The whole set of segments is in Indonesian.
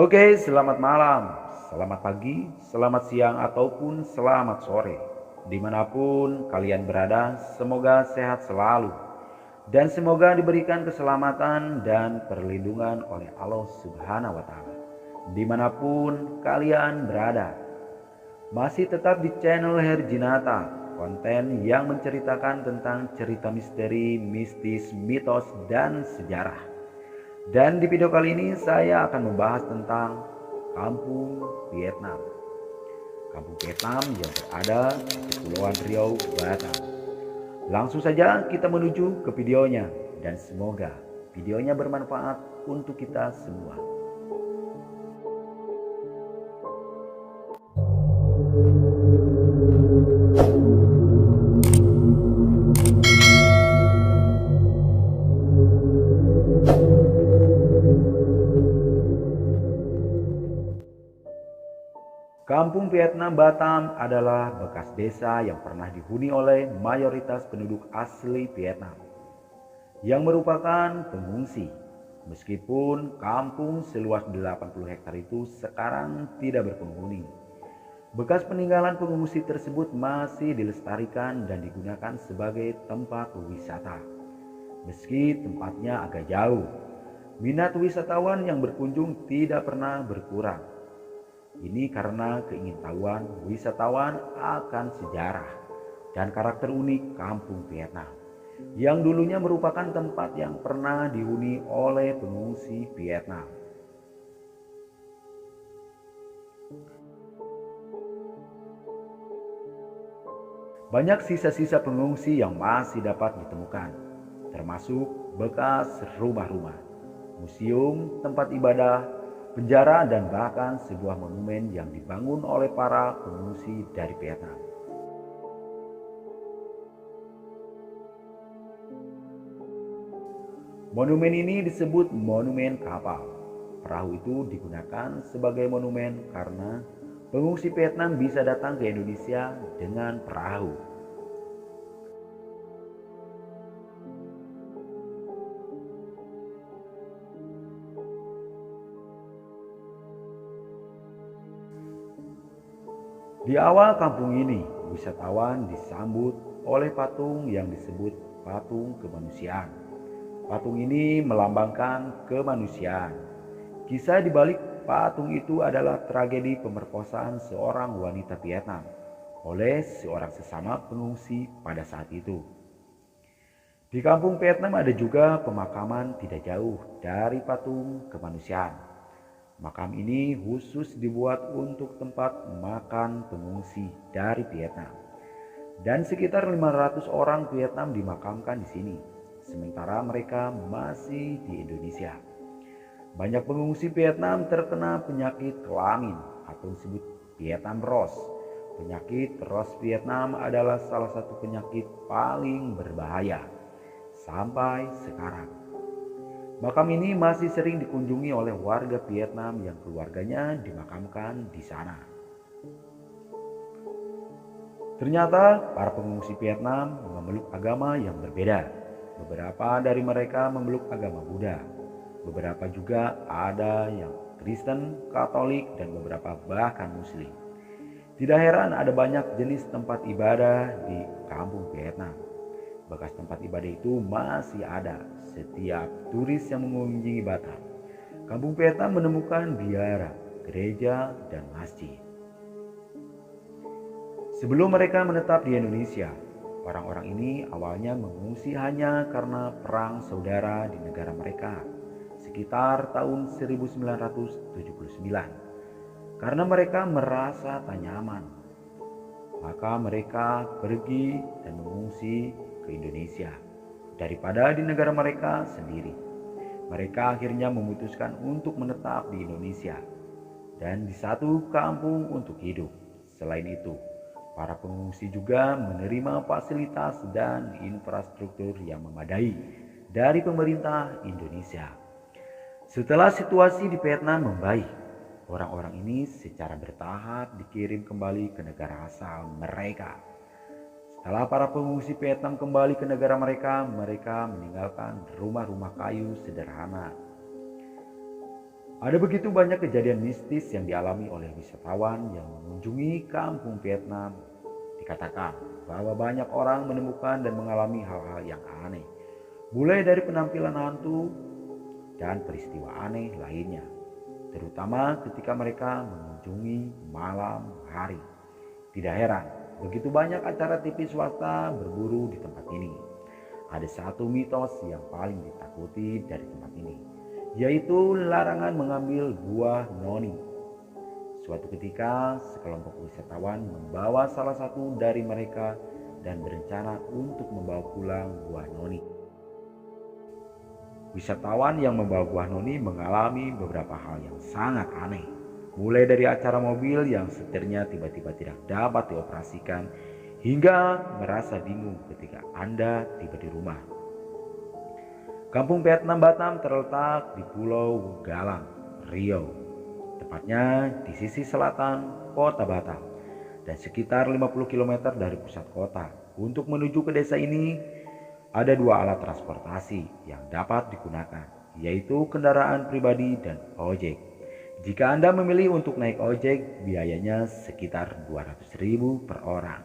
Oke, selamat malam, selamat pagi, selamat siang, ataupun selamat sore. Dimanapun kalian berada, semoga sehat selalu. Dan semoga diberikan keselamatan dan perlindungan oleh Allah Subhanahu wa Ta'ala. Dimanapun kalian berada, masih tetap di channel Herjinata, konten yang menceritakan tentang cerita misteri, mistis, mitos, dan sejarah. Dan di video kali ini saya akan membahas tentang Kampung Vietnam. Kampung Vietnam yang berada di Kepulauan Riau, Batam. Langsung saja kita menuju ke videonya dan semoga videonya bermanfaat untuk kita semua. Kampung Vietnam Batam adalah bekas desa yang pernah dihuni oleh mayoritas penduduk asli Vietnam yang merupakan pengungsi. Meskipun kampung seluas 80 hektar itu sekarang tidak berpenghuni, bekas peninggalan pengungsi tersebut masih dilestarikan dan digunakan sebagai tempat wisata. Meski tempatnya agak jauh, minat wisatawan yang berkunjung tidak pernah berkurang. Ini karena keingintahuan wisatawan akan sejarah dan karakter unik Kampung Vietnam yang dulunya merupakan tempat yang pernah dihuni oleh pengungsi Vietnam. Banyak sisa-sisa pengungsi yang masih dapat ditemukan, termasuk bekas rumah-rumah, museum, tempat ibadah, penjara, dan bahkan sebuah monumen yang dibangun oleh para pengungsi dari Vietnam. Monumen ini disebut monumen kapal. Perahu itu digunakan sebagai monumen karena pengungsi Vietnam bisa datang ke Indonesia dengan perahu. Di awal kampung ini, wisatawan disambut oleh patung yang disebut patung kemanusiaan. Patung ini melambangkan kemanusiaan. Kisah di balik patung itu adalah tragedi pemerkosaan seorang wanita Vietnam oleh seorang sesama pengungsi pada saat itu. Di kampung Vietnam ada juga pemakaman tidak jauh dari patung kemanusiaan. Makam ini khusus dibuat untuk tempat makan pengungsi dari Vietnam. Dan sekitar 500 orang Vietnam dimakamkan di sini, sementara mereka masih di Indonesia. Banyak pengungsi Vietnam terkena penyakit kelamin atau disebut Vietnam Rose. Penyakit Rose Vietnam adalah salah satu penyakit paling berbahaya sampai sekarang. Makam ini masih sering dikunjungi oleh warga Vietnam yang keluarganya dimakamkan di sana. Ternyata para pengungsi Vietnam memeluk agama yang berbeda. Beberapa dari mereka memeluk agama Buddha. Beberapa juga ada yang Kristen, Katolik, dan beberapa bahkan Muslim. Tidak heran ada banyak jenis tempat ibadah di kampung Vietnam. Bekas tempat ibadah itu masih ada setiap turis yang mengunjungi Batam. Kampung Vietnam menemukan biara, gereja, dan masjid. Sebelum mereka menetap di Indonesia, orang-orang ini awalnya mengungsi hanya karena perang saudara di negara mereka sekitar tahun 1979. Karena mereka merasa tak nyaman, maka mereka pergi dan mengungsi ke Indonesia daripada di negara mereka sendiri. Mereka akhirnya memutuskan untuk menetap di Indonesia dan di satu kampung untuk hidup. Selain itu, para pengungsi juga menerima fasilitas dan infrastruktur yang memadai dari pemerintah Indonesia. Setelah situasi di Vietnam membaik, orang-orang ini secara bertahap dikirim kembali ke negara asal mereka. Setelah para pengungsi Vietnam kembali ke negara mereka meninggalkan rumah-rumah kayu sederhana. Ada begitu banyak kejadian mistis yang dialami oleh wisatawan yang mengunjungi kampung Vietnam. Dikatakan bahwa banyak orang menemukan dan mengalami hal-hal yang aneh, mulai dari penampilan hantu dan peristiwa aneh lainnya, terutama ketika mereka mengunjungi malam hari. Tidak heran, begitu banyak acara TV swasta berburu di tempat ini. Ada satu mitos yang paling ditakuti dari tempat ini, yaitu larangan mengambil buah noni. Suatu ketika, sekelompok wisatawan membawa salah satu dari mereka dan berencana untuk membawa pulang buah noni. Wisatawan yang membawa buah noni mengalami beberapa hal yang sangat aneh. Mulai dari acara mobil yang setirnya tiba-tiba tidak dapat dioperasikan, hingga merasa bingung ketika Anda tiba di rumah. Kampung Vietnam Batam terletak di Pulau Galang, Riau, tepatnya di sisi selatan kota Batam dan sekitar 50 km dari pusat kota. Untuk menuju ke desa ini ada dua alat transportasi yang dapat digunakan, yaitu kendaraan pribadi dan ojek. Jika Anda memilih untuk naik ojek, biayanya sekitar 200.000 per orang.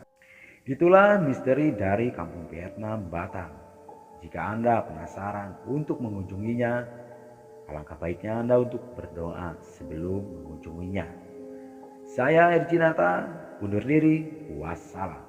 Itulah misteri dari Kampung Vietnam Batam. Jika Anda penasaran untuk mengunjunginya, alangkah baiknya Anda untuk berdoa sebelum mengunjunginya. Saya Erjinata, undur diri, wassalam.